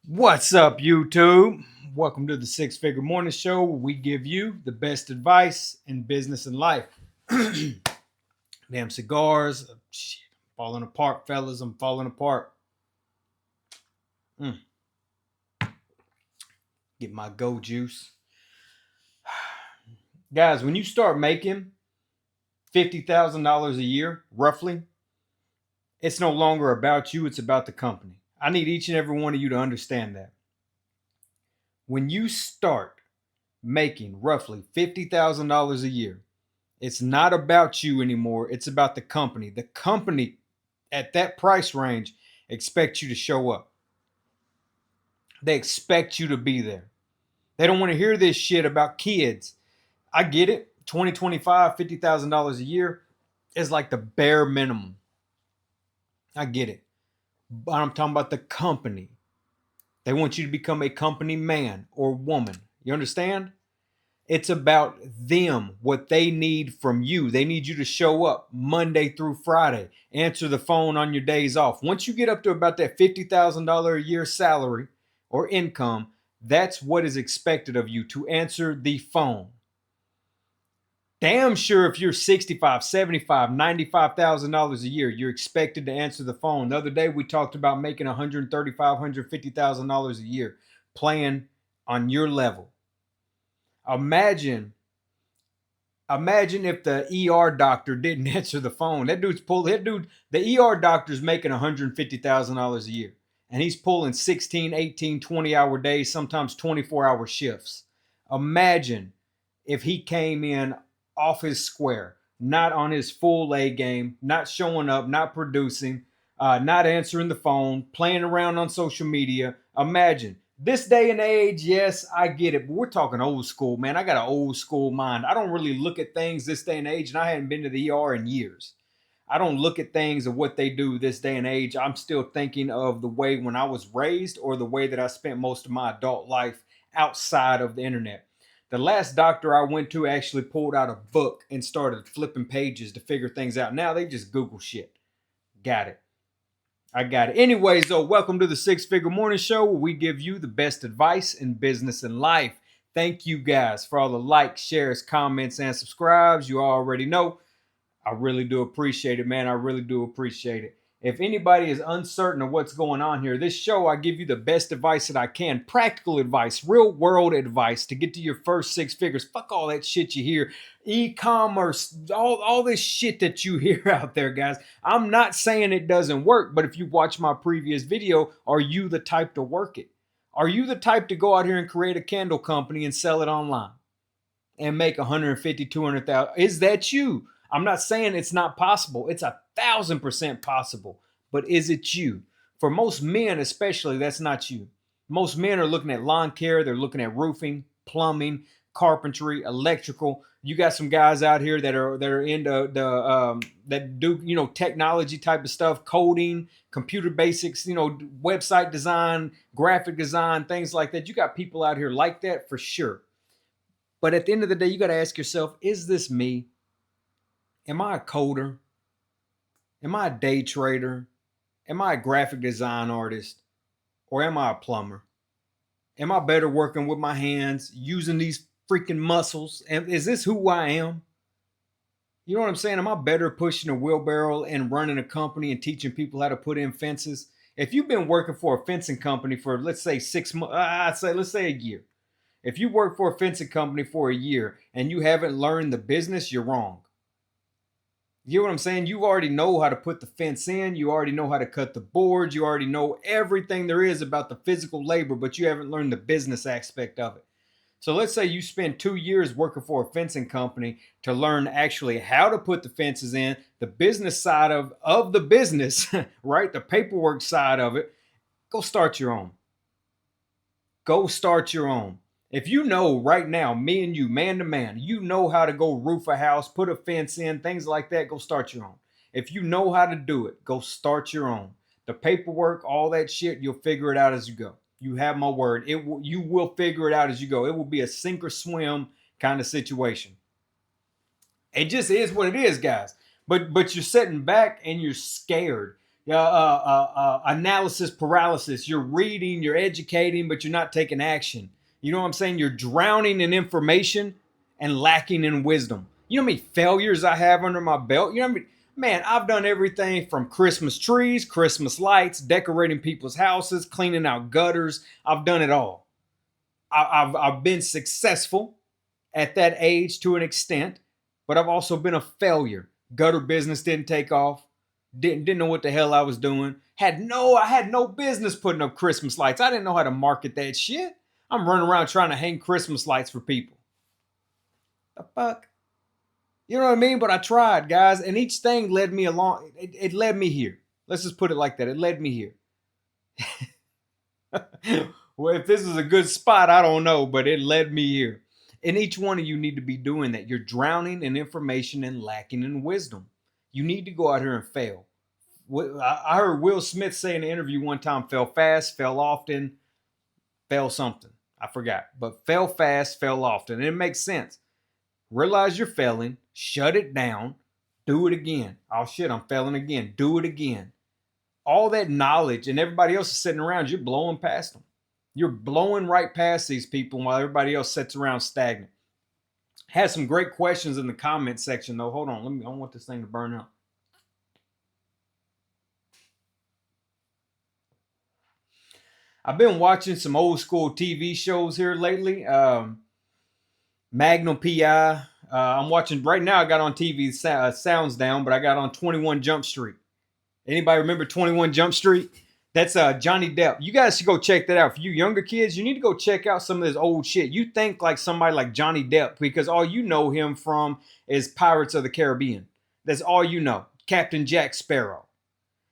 What's up, YouTube? Welcome to the Six Figure Morning Show, where we give you the best advice in business and life. Damn cigars. Shit, falling apart, fellas. I'm falling apart. Mm, get my go juice. Guys, when you start making $50,000 a year, roughly, it's no longer about you, it's about the company. I need each and every one of you to understand that. When you start making roughly $50,000 a year, it's not about you anymore. It's about the company. The company at that price range expects you to show up. They expect you to be there. They don't want to hear this shit about kids. I get it. 2025, $50,000 a year is like the bare minimum. I get it. But I'm talking about the company. They want you to become a company man or woman. You understand? It's about them, what they need from you. They need you to show up Monday through Friday, answer the phone on your days off. Once you get up to about that $50,000 a year salary or income, that's what is expected of you, to answer the phone. Damn sure if you're 65, 75, $95,000 a year, you're expected to answer the phone. The other day we talked about making $135,000, $150,000 a year, playing on your level. Imagine if the ER doctor didn't answer the phone. The ER doctor's making $150,000 a year. And he's pulling 16, 18, 20-hour days, sometimes 24-hour shifts. Imagine if he came in off his square, not on his full A game, not showing up, not producing, not answering the phone, playing around on social media. Imagine this day and age. Yes, I get it, but we're talking old school, man. I got an old school mind. I don't really look at things this day and age, and I hadn't been to the ER in years. I don't look at things of what they do this day and age. I'm still thinking of the way when I was raised, or the way that I spent most of my adult life outside of the internet. The last doctor I went to actually pulled out a book and started flipping pages to figure things out. Now they just Google shit. Got it. I got it. Anyways, though, welcome to the Six Figure Morning Show, where we give you the best advice in business and life. Thank you guys for all the likes, shares, comments, and subscribes. You already know. I really do appreciate it, man. I really do appreciate it. If anybody is uncertain of what's going on here, this show, I give you the best advice that I can. Practical advice, real world advice to get to your first six figures. Fuck all that shit you hear. E-commerce, all this shit that you hear out there, guys. I'm not saying it doesn't work, but if you watch my previous video, are you the type to work it? Are you the type to go out here and create a candle company and sell it online and make 150, 200,000? Is that you? I'm not saying it's not possible. It's 1,000% possible. But is it you? For most men, especially, that's not you. Most men are looking at lawn care. They're looking at roofing, plumbing, carpentry, electrical. You got some guys out here that are into that do technology type of stuff, coding, computer basics, website design, graphic design, things like that. You got people out here like that for sure. But at the end of the day, you got to ask yourself, is this me? Am I a coder? Am I a day trader? Am I a graphic design artist? Or am I a plumber? Am I better working with my hands, using these freaking muscles? And is this who I am? You know what I'm saying? Am I better pushing a wheelbarrow and running a company and teaching people how to put in fences? If you've been working for a fencing company for, let's say, 6 months, let's say a year. If you work for a fencing company for a year and you haven't learned the business, you're wrong. You know what I'm saying? You already know how to put the fence in. You already know how to cut the boards. You already know everything there is about the physical labor, but you haven't learned the business aspect of it. So let's say you spend 2 years working for a fencing company to learn actually how to put the fences in, the business side of the business, right? The paperwork side of it. Go start your own. Go start your own. If you know right now, me and you, man to man, you know how to go roof a house, put a fence in, things like that, go start your own. If you know how to do it, go start your own. The paperwork, all that shit, you'll figure it out as you go. You have my word. You will figure it out as you go. It will be a sink or swim kind of situation. It just is what it is, guys. But you're sitting back and you're scared. analysis paralysis. You're reading, you're educating, but you're not taking action. You know what I'm saying? You're drowning in information and lacking in wisdom. You know how many failures I have under my belt? You know what I mean? Man, I've done everything from Christmas trees, Christmas lights, decorating people's houses, cleaning out gutters. I've done it all. I've been successful at that age to an extent, but I've also been a failure. Gutter business didn't take off. Didn't know what the hell I was doing. I had no business putting up Christmas lights. I didn't know how to market that shit. I'm running around trying to hang Christmas lights for people. The fuck? You know what I mean? But I tried, guys, and each thing led me along. It led me here. Let's just put it like that. It led me here. Well, if this is a good spot, I don't know, but it led me here. And each one of you need to be doing that. You're drowning in information and lacking in wisdom. You need to go out here and fail. I heard Will Smith say in an interview one time, fell fast, fell often, fell something. I forgot. But fell fast, fell often. And it makes sense. Realize you're failing, shut it down, do it again. Oh shit, I'm failing again. Do it again. All that knowledge and everybody else is sitting around, you're blowing past them. You're blowing right past these people while everybody else sits around stagnant. Had some great questions in the comment section though. Hold on, I want this thing to burn up. I've been watching some old school TV shows here lately. Magnum PI. I'm watching right now. I got on TV. Sounds down, but I got on 21 Jump Street. Anybody remember 21 Jump Street? That's Johnny Depp. You guys should go check that out. For you younger kids, you need to go check out some of this old shit. You think like somebody like Johnny Depp because all you know him from is Pirates of the Caribbean. That's all you know. Captain Jack Sparrow.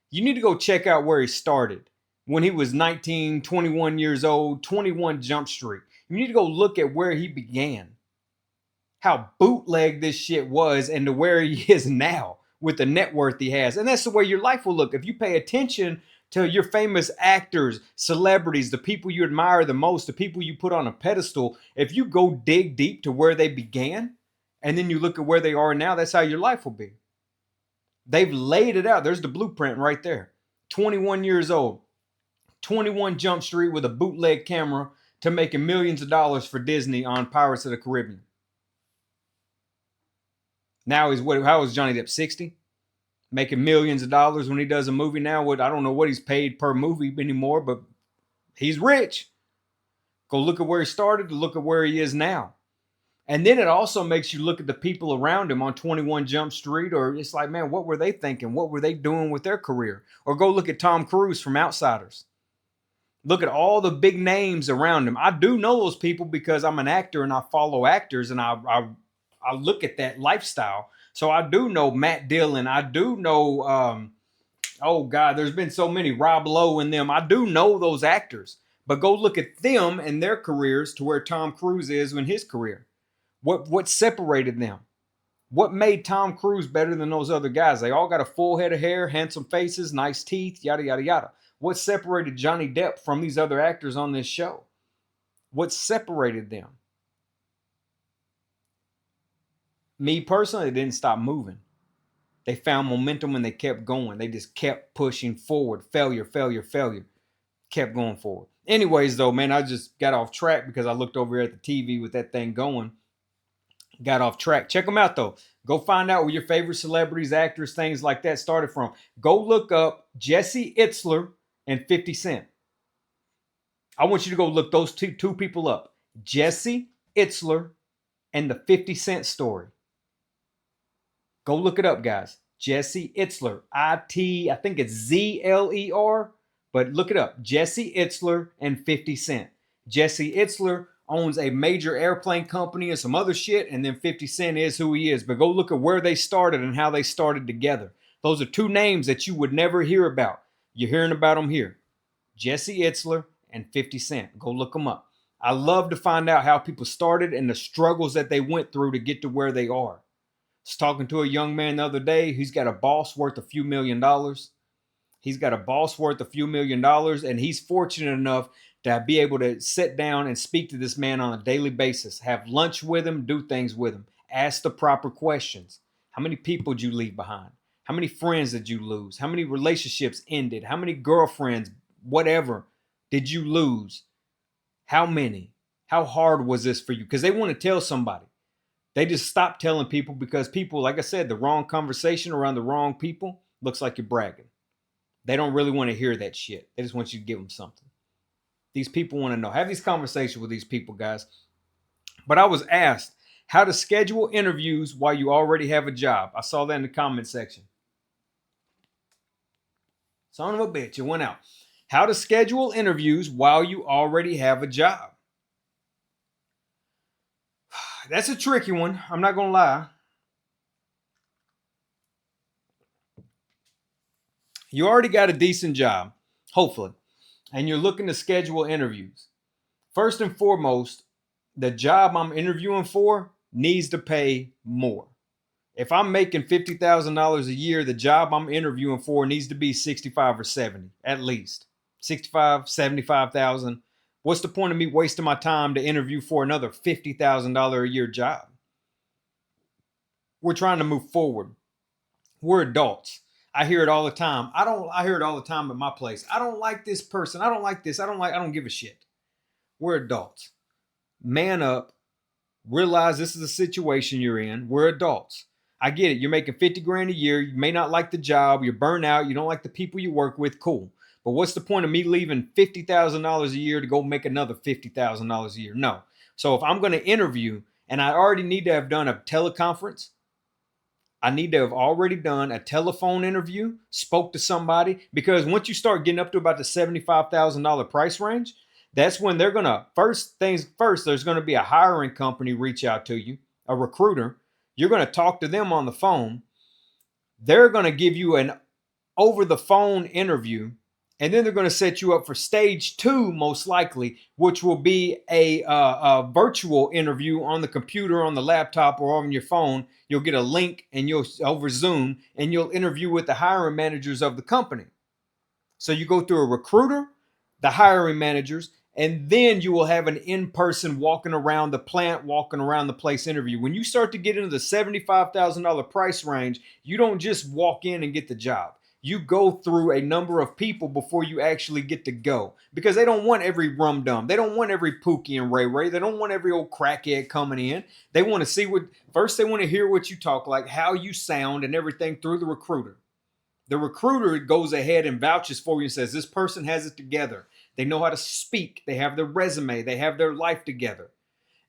You need to go check out where he started when he was 19, 21 years old, 21 Jump Street. You need to go look at where he began, how bootleg this shit was, and to where he is now with the net worth he has. And that's the way your life will look. If you pay attention to your famous actors, celebrities, the people you admire the most, the people you put on a pedestal, if you go dig deep to where they began, and then you look at where they are now, that's how your life will be. They've laid it out. There's the blueprint right there. 21 years old, 21 Jump Street with a bootleg camera to making millions of dollars for Disney on Pirates of the Caribbean. Now how is Johnny Depp? 60? Making millions of dollars when he does a movie now. I don't know what he's paid per movie anymore, but he's rich. Go look at where he started, look at where he is now. And then it also makes you look at the people around him on 21 Jump Street, or it's like, man, what were they thinking? What were they doing with their career? Or go look at Tom Cruise from Outsiders. Look at all the big names around him. I do know those people because I'm an actor and I follow actors and I look at that lifestyle. So I do know Matt Dillon. I do know, oh God, there's been so many, Rob Lowe and them. I do know those actors. But go look at them and their careers to where Tom Cruise is in his career. What separated them? What made Tom Cruise better than those other guys? They all got a full head of hair, handsome faces, nice teeth, yada, yada, yada. What separated Johnny Depp from these other actors on this show? What separated them? Me personally, they didn't stop moving. They found momentum and they kept going. They just kept pushing forward. Failure, failure, failure. Kept going forward. Anyways, though, man, I just got off track because I looked over at the TV with that thing going. Got off track. Check them out, though. Go find out where your favorite celebrities, actors, things like that started from. Go look up Jesse Itzler and 50 Cent. I want you to go look those two people up. Jesse Itzler and the 50 Cent story. Go look it up, guys. Jesse Itzler. I think it's Z-L-E-R, but look it up. Jesse Itzler and 50 Cent. Jesse Itzler owns a major airplane company and some other shit, and then 50 Cent is who he is. But go look at where they started and how they started together. Those are two names that you would never hear about. You're hearing about them here. Jesse Itzler and 50 Cent. Go look them up. I love to find out how people started and the struggles that they went through to get to where they are. I was talking to a young man the other day. He's got a boss worth a few $1 million. He's got a boss worth a few $1 million, and he's fortunate enough to be able to sit down and speak to this man on a daily basis, have lunch with him, do things with him, ask the proper questions. How many people did you leave behind? How many friends did you lose? How many relationships ended? How many girlfriends, whatever, did you lose? How many? How hard was this for you? Because they want to tell somebody. They just stop telling people because people, like I said, the wrong conversation around the wrong people looks like you're bragging. They don't really want to hear that shit. They just want you to give them something. These people want to know. Have these conversations with these people, guys. But I was asked how to schedule interviews while you already have a job. I saw that in the comment section. Son of a bitch, it went out. How to schedule interviews while you already have a job. That's a tricky one. I'm not going to lie. You already got a decent job, hopefully, and you're looking to schedule interviews. First and foremost, the job I'm interviewing for needs to pay more. If I'm making $50,000 a year, the job I'm interviewing for needs to be 65 or 70, at least. 65, 75,000. What's the point of me wasting my time to interview for another $50,000 a year job? We're trying to move forward. We're adults. I hear it all the time. I hear it all the time at my place. I don't like this person. I don't like this. I don't give a shit. We're adults. Man up. Realize this is a situation you're in. We're adults. I get it. You're making 50 grand a year. You may not like the job. You're burnt out. You don't like the people you work with. Cool. But what's the point of me leaving $50,000 a year to go make another $50,000 a year? No. So if I'm going to interview and I already need to have done a teleconference, I need to have already done a telephone interview, spoke to somebody, because once you start getting up to about the $75,000 price range, that's when they're going to, first things first, there's going to be a hiring company reach out to you, a recruiter. You're going to talk to them on the phone. They're going to give you an over the phone interview, and then they're going to set you up for stage 2, most likely, which will be a virtual interview on the computer, on the laptop, or on your phone. You'll get a link and you'll over Zoom, and you'll interview with the hiring managers of the company. So you go through a recruiter, the hiring managers, and then you will have an in-person walking around the plant, walking around the place interview. When you start to get into the $75,000 price range, you don't just walk in and get the job. You go through a number of people before you actually get to go, because they don't want every rum dum. They don't want every Pookie and Ray Ray. They don't want every old crackhead coming in. They want to see first they want to hear what you talk like, how you sound, and everything through the recruiter. The recruiter goes ahead and vouches for you and says, this person has it together. They know how to speak. They have their resume. They have their life together.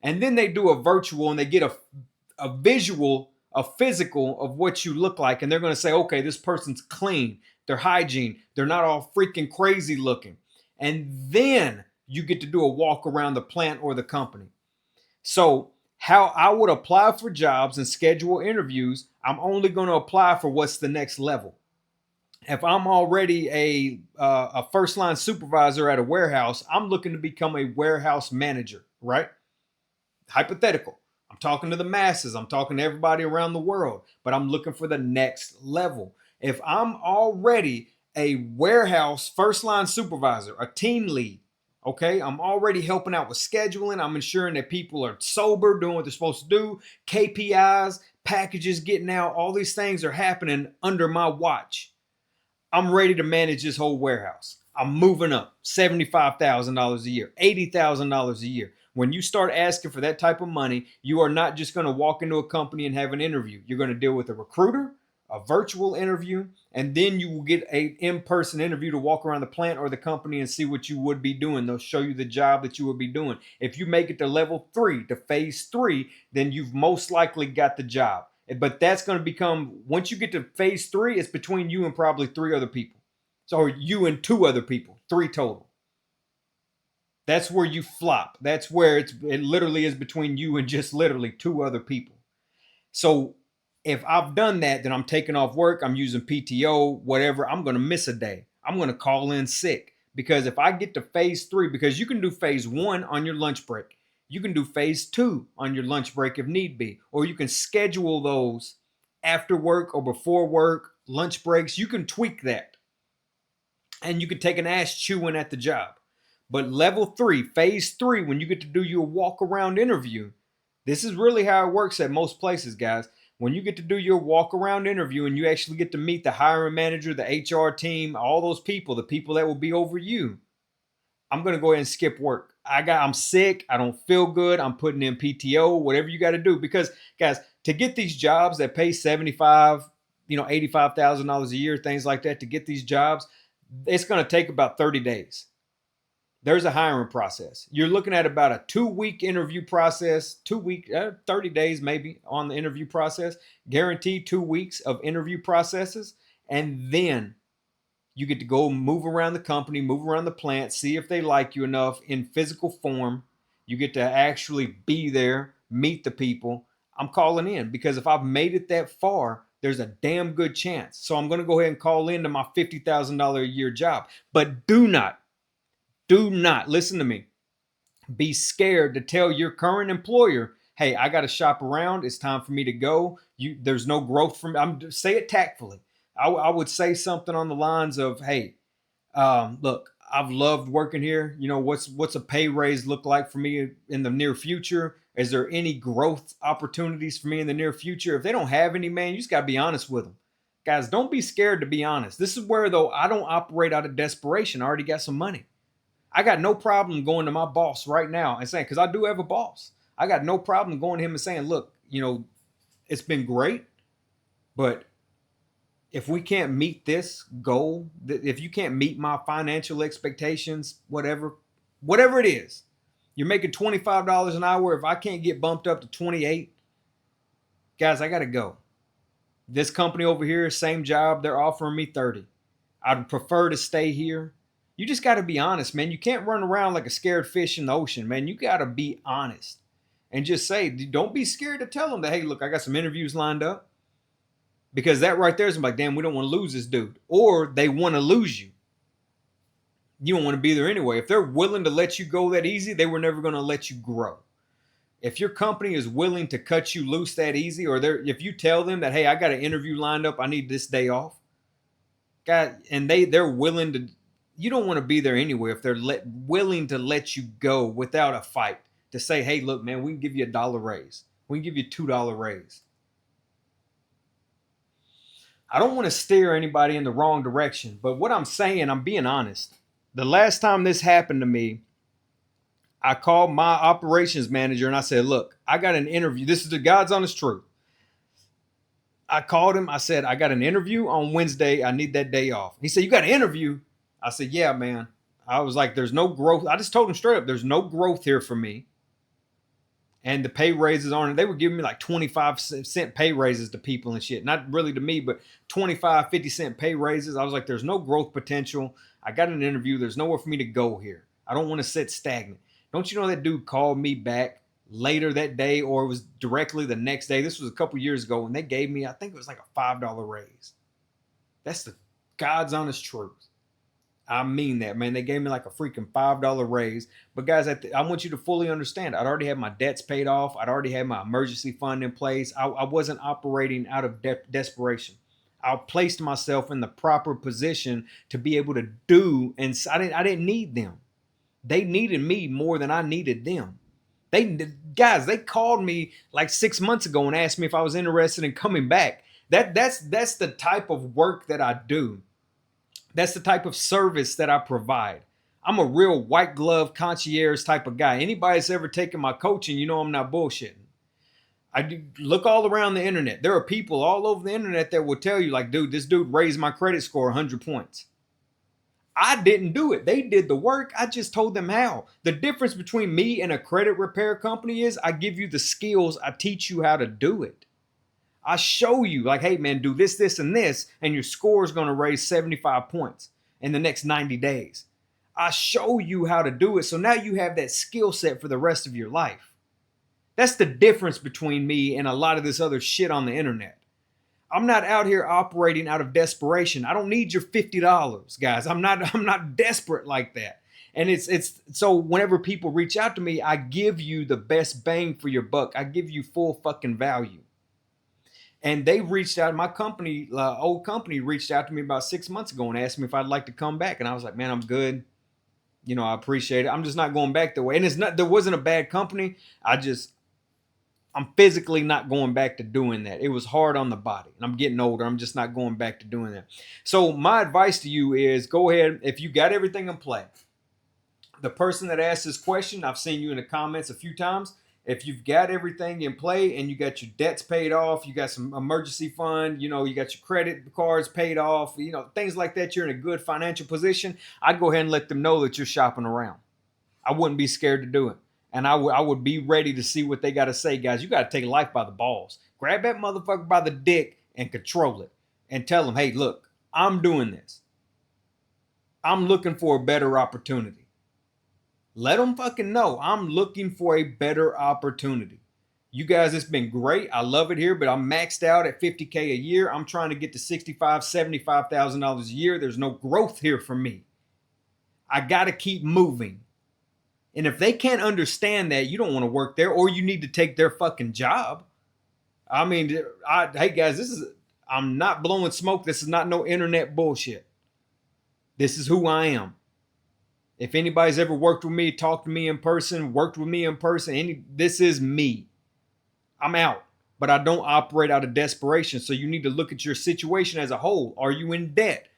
And then they do a virtual and they get a visual, a physical of what you look like. And they're going to say, okay, this person's clean. They're hygiene. They're not all freaking crazy looking. And then you get to do a walk around the plant or the company. So how I would apply for jobs and schedule interviews, I'm only going to apply for what's the next level. If I'm already a first line supervisor at a warehouse, I'm looking to become a warehouse manager, right? Hypothetical. I'm talking to the masses. I'm talking to everybody around the world, but I'm looking for the next level. If I'm already a warehouse first line supervisor, a team lead, okay, I'm already helping out with scheduling. I'm ensuring that people are sober, doing what they're supposed to do. KPIs, packages getting out, all these things are happening under my watch. I'm ready to manage this whole warehouse. I'm moving up $75,000 a year, $80,000 a year. When you start asking for that type of money, you are not just going to walk into a company and have an interview. You're going to deal with a recruiter, a virtual interview, and then you will get an in-person interview to walk around the plant or the company and see what you would be doing. They'll show you the job that you would be doing. If you make it to level 3, to phase 3, then you've most likely got the job. But that's going to become, once you get to phase 3, it's between you and probably 3 other people. So you and 2 other people, 3 total. That's where you flop. That's where it literally is between you and just literally 2 other people. So if I've done that, then I'm taking off work. I'm using PTO, whatever. I'm going to miss a day. I'm going to call in sick, because if I get to phase 3, because you can do phase 1 on your lunch break. You can do phase 2 on your lunch break if need be, or you can schedule those after work or before work, lunch breaks. You can tweak that, and you can take an ass chewing at the job. But level 3, phase 3, when you get to do your walk around interview, this is really how it works at most places, guys. when you get to do your walk around interview and you actually get to meet the hiring manager, the HR team, all those people, the people that will be over you, I'm gonna go ahead and skip work. I'm sick. I don't feel good. I'm putting in PTO, whatever you got to do. Because guys, to get these jobs that pay 75, $85,000 a year, things like that, to get these jobs, it's gonna take about 30 days. There's a hiring process. You're looking at about a 2-week interview process, 2 week, 30 days maybe on the interview process, guaranteed 2 weeks of interview processes. And then you get to go move around the company, move around the plant, see if they like you enough in physical form. You get to actually be there, meet the people. I'm calling in because if I've made it that far, there's a damn good chance. So I'm going to go ahead and call into my $50,000 a year job. But do not listen to me. Be scared to tell your current employer, hey, I got to shop around. It's time for me to go. There's no growth from. Say it tactfully. I would say something on the lines of, hey, look, I've loved working here. What's a pay raise look like for me in the near future? Is there any growth opportunities for me in the near future? If they don't have any, man, you just got to be honest with them. Guys, don't be scared to be honest. This is where, though, I don't operate out of desperation. I already got some money. I got no problem going to my boss right now and saying, because I do have a boss. I got no problem going to him and saying, look, it's been great, but if we can't meet this goal, if you can't meet my financial expectations, whatever it is, you're making $25 an hour. If I can't get bumped up to 28, guys, I got to go. This company over here, same job, they're offering me 30. I'd prefer to stay here. You just got to be honest, man. You can't run around like a scared fish in the ocean, man. You got to be honest and just say, don't be scared to tell them that, hey, look, I got some interviews lined up. Because that right there is like, damn, we don't want to lose this dude. Or they want to lose you. You don't want to be there anyway. If they're willing to let you go that easy, they were never going to let you grow. If your company is willing to cut you loose that easy, or if you tell them that, hey, I got an interview lined up, I need this day off, God, and they're willing to, you don't want to be there anyway if they're willing to let you go without a fight. To say, hey, look, man, we can give you $1 raise. We can give you $2 raise. I don't want to steer anybody in the wrong direction, but what I'm saying, I'm being honest. The last time this happened to me, I called my operations manager and I said, look, I got an interview. This is the God's honest truth. I called him. I said, I got an interview on Wednesday. I need that day off. He said, you got an interview? I said, yeah, man. I was like, there's no growth. I just told him straight up, there's no growth here for me. And the pay raises aren't, they were giving me like 25-cent pay raises to people and shit. Not really to me, but 25, 50-cent pay raises. I was like, there's no growth potential. I got an interview. There's nowhere for me to go here. I don't want to sit stagnant. Don't you know that dude called me back later that day, or it was directly the next day? This was a couple years ago, and they gave me, I think it was like a $5 raise. That's the God's honest truth. I mean that, man. They gave me like a freaking $5 raise. But guys, I want you to fully understand. I'd already had my debts paid off. I'd already had my emergency fund in place. I wasn't operating out of desperation. I placed myself in the proper position to be able to do, and I didn't need them. They needed me more than I needed them. They called me like 6 months ago and asked me if I was interested in coming back. That's the type of work that I do. That's the type of service that I provide. I'm a real white glove concierge type of guy. Anybody that's ever taken my coaching, you know I'm not bullshitting. Look all around the internet. There are people all over the internet that will tell you like, dude, this dude raised my credit score 100 points. I didn't do it. They did the work. I just told them how. The difference between me and a credit repair company is I give you the skills. I teach you how to do it. I show you like, hey man, do this, this, and this, and your score is going to raise 75 points in the next 90 days. I show you how to do it. So now you have that skill set for the rest of your life. That's the difference between me and a lot of this other shit on the internet. I'm not out here operating out of desperation. I don't need your $50, guys. I'm not desperate like that. And it's so whenever people reach out to me, I give you the best bang for your buck. I give you full fucking value. And they reached out, my company, old company reached out to me about 6 months ago and asked me if I'd like to come back. And I was like, man, I'm good. I appreciate it. I'm just not going back that way. And there wasn't a bad company. I'm physically not going back to doing that. It was hard on the body, and I'm getting older. I'm just not going back to doing that. So my advice to you is go ahead. If you got everything in play, the person that asked this question, I've seen you in the comments a few times. If you've got everything in play and you got your debts paid off, you got some emergency fund, you got your credit cards paid off, things like that, you're in a good financial position, I'd go ahead and let them know that you're shopping around. I wouldn't be scared to do it. And I would be ready to see what they got to say, guys. You got to take life by the balls. Grab that motherfucker by the dick and control it. And tell them, hey, look, I'm doing this. I'm looking for a better opportunity. Let them fucking know I'm looking for a better opportunity. You guys, it's been great. I love it here, but I'm maxed out at $50K a year. I'm trying to get to $65,000, $75,000 a year. There's no growth here for me. I got to keep moving. And if they can't understand that, you don't want to work there, or you need to take their fucking job. I mean, hey guys, I'm not blowing smoke. This is not no internet bullshit. This is who I am. If anybody's ever worked with me, talked to me in person, worked with me in person, this is me. I'm out, but I don't operate out of desperation. So you need to look at your situation as a whole. Are you in debt?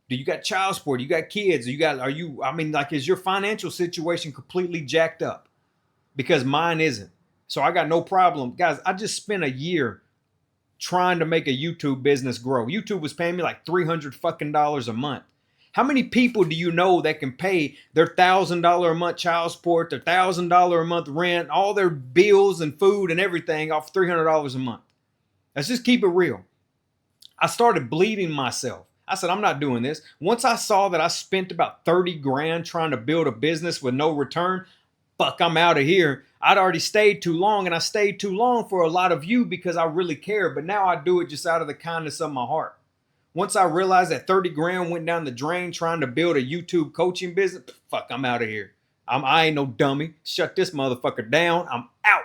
Do you got child support? You got kids? Is your financial situation completely jacked up? Because mine isn't. So I got no problem. Guys, I just spent a year trying to make a YouTube business grow. YouTube was paying me like $300 fucking dollars a month. How many people do you know that can pay their $1,000 a month child support, their $1,000 a month rent, all their bills and food and everything off $300 a month? Let's just keep it real. I started bleeding myself. I said, I'm not doing this. Once I saw that I spent about 30 grand trying to build a business with no return, fuck, I'm out of here. I'd already stayed too long, and I stayed too long for a lot of you because I really care. But now I do it just out of the kindness of my heart. Once I realized that 30 grand went down the drain trying to build a YouTube coaching business, fuck, I'm out of here. I ain't no dummy. Shut this motherfucker down. I'm out.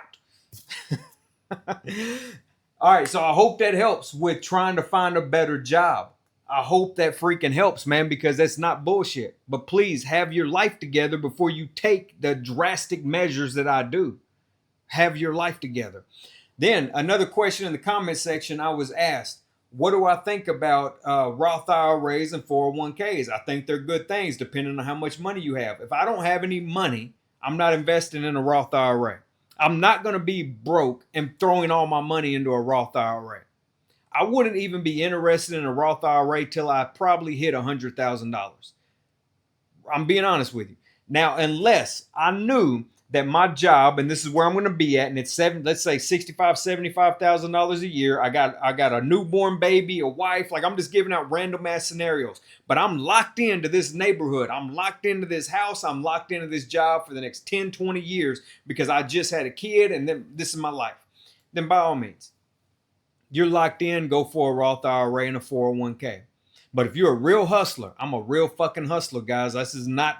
All right, so I hope that helps with trying to find a better job. I hope that freaking helps, man, because that's not bullshit. But please have your life together before you take the drastic measures that I do. Have your life together. Then another question in the comment section, I was asked, what do I think about Roth IRAs and 401ks? I think they're good things depending on how much money you have. If I don't have any money, I'm not investing in a Roth IRA. I'm not going to be broke and throwing all my money into a Roth IRA. I wouldn't even be interested in a Roth IRA till I probably hit $100,000. I'm being honest with you. Now, unless I knew that my job, and this is where I'm going to be at, and it's let's say $65,000, $75,000 a year. I got a newborn baby, a wife. Like, I'm just giving out random ass scenarios. But I'm locked into this neighborhood. I'm locked into this house. I'm locked into this job for the next 10, 20 years because I just had a kid, and then this is my life. Then by all means, you're locked in, go for a Roth IRA and a 401k. But if you're a real hustler, I'm a real fucking hustler, guys. That's not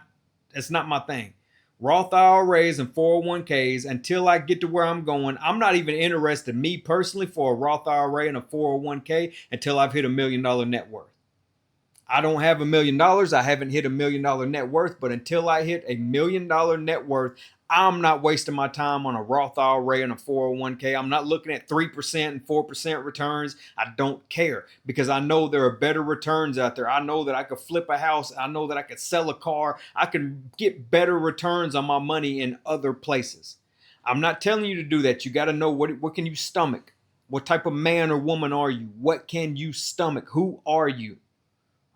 my thing. Roth IRAs and 401ks, until I get to where I'm going, I'm not even interested, me personally, for a Roth IRA and a 401k until I've hit $1 million net worth. I don't have $1 million. I haven't hit $1 million net worth, but until I hit $1 million net worth, I'm not wasting my time on a Roth IRA and a 401k. I'm not looking at 3% and 4% returns. I don't care because I know there are better returns out there. I know that I could flip a house. I know that I could sell a car. I can get better returns on my money in other places. I'm not telling you to do that. You got to know what can you stomach? What type of man or woman are you? What can you stomach? Who are you?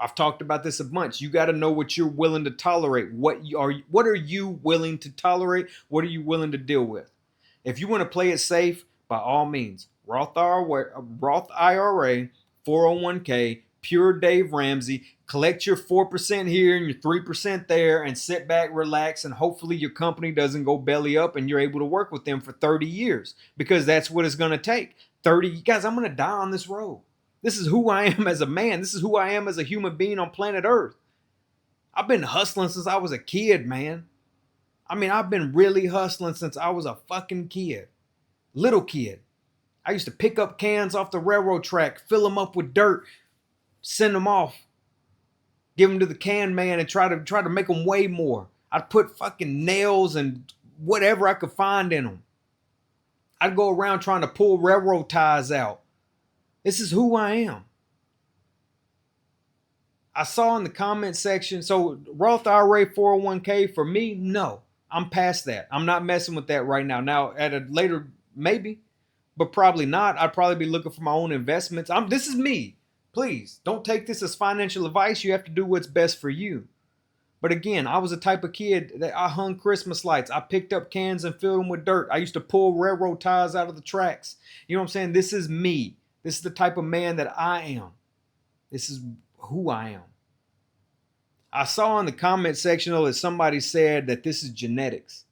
I've talked about this a bunch. You got to know what you're willing to tolerate. What are you willing to tolerate? What are you willing to deal with? If you want to play it safe, by all means, Roth IRA, 401k, pure Dave Ramsey, collect your 4% here and your 3% there and sit back, relax, and hopefully your company doesn't go belly up and you're able to work with them for 30 years because that's what it's going to take. 30, guys, I'm going to die on this road. This is who I am as a man. This is who I am as a human being on planet Earth. I've been hustling since I was a kid, man. I mean, I've been really hustling since I was a fucking kid. Little kid. I used to pick up cans off the railroad track, fill them up with dirt, send them off, give them to the can man and try to make them weigh more. I'd put fucking nails and whatever I could find in them. I'd go around trying to pull railroad ties out. This is who I am. I saw in the comment section, so Roth IRA 401k for me, no. I'm past that. I'm not messing with that right now. Now, at a later, maybe, but probably not. I'd probably be looking for my own investments. This is me. Please don't take this as financial advice. You have to do what's best for you. But again, I was the type of kid that I hung Christmas lights. I picked up cans and filled them with dirt. I used to pull railroad ties out of the tracks. You know what I'm saying? This is me. This is the type of man that I am. This is who I am. I saw in the comment section though that somebody said that this is genetics.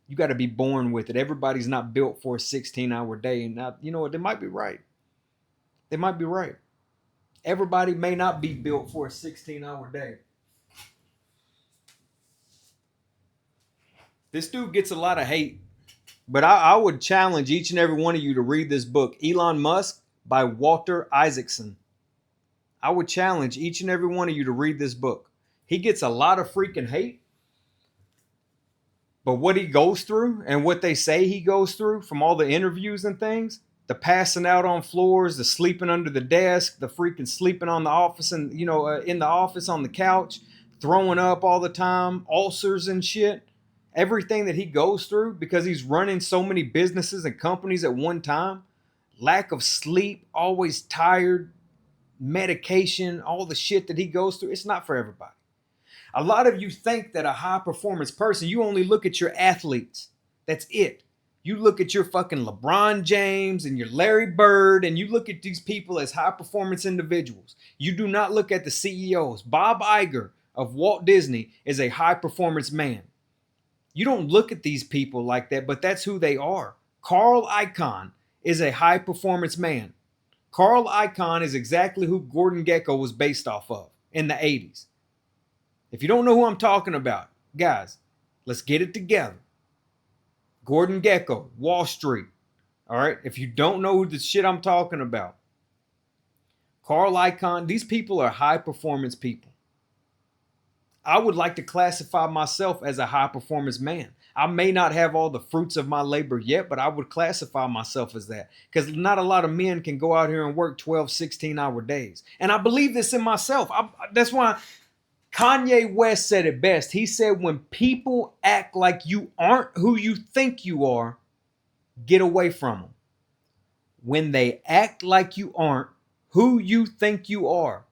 You got to be born with it. Everybody's not built for a 16-hour day. And now, you know what? They might be right. They might be right. Everybody may not be built for a 16-hour day. This dude gets a lot of hate, but I would challenge each and every one of you to read this book, Elon Musk by Walter Isaacson. I would challenge each and every one of you to read this book. He gets a lot of freaking hate, but what he goes through and what they say he goes through from all the interviews and things, the passing out on floors, the sleeping under the desk, the freaking sleeping on the office and, in the office on the couch, throwing up all the time, ulcers and shit. Everything that he goes through because he's running so many businesses and companies at one time, lack of sleep, always tired, medication, all the shit that he goes through, it's not for everybody. A lot of you think that a high performance person, you only look at your athletes. That's it. You look at your fucking LeBron James and your Larry Bird, and you look at these people as high performance individuals. You do not look at the CEOs. Bob Iger of Walt Disney is a high performance man. You don't look at these people like that, but that's who they are. Carl Icahn is a high performance man. Carl Icahn is exactly who Gordon Gekko was based off of in the 80s. If you don't know who I'm talking about, guys, let's get it together. Gordon Gekko, Wall Street. All right. If you don't know who the shit I'm talking about, Carl Icahn, these people are high performance people. I would like to classify myself as a high performance man. I may not have all the fruits of my labor yet, but I would classify myself as that because not a lot of men can go out here and work 12, 16-hour days. And I believe this in myself. That's why Kanye West said it best. He said, when people act like you aren't who you think you are, get away from them. When they act like you aren't who you think you are,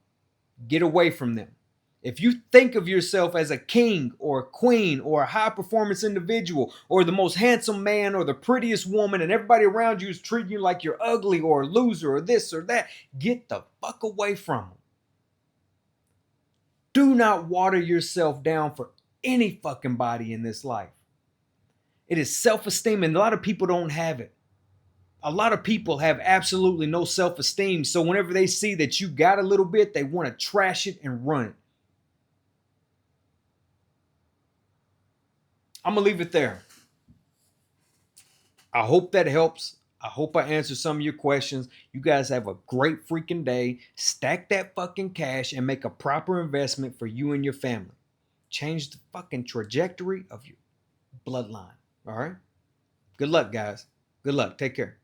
get away from them. If you think of yourself as a king or a queen or a high performance individual or the most handsome man or the prettiest woman and everybody around you is treating you like you're ugly or a loser or this or that, get the fuck away from them. Do not water yourself down for any fucking body in this life. It is self-esteem, and a lot of people don't have it. A lot of people have absolutely no self-esteem, so whenever they see that you got a little bit, they want to trash it and run it. I'm going to leave it there. I hope that helps. I hope I answered some of your questions. You guys have a great freaking day. Stack that fucking cash and make a proper investment for you and your family. Change the fucking trajectory of your bloodline. All right? Good luck, guys. Good luck. Take care.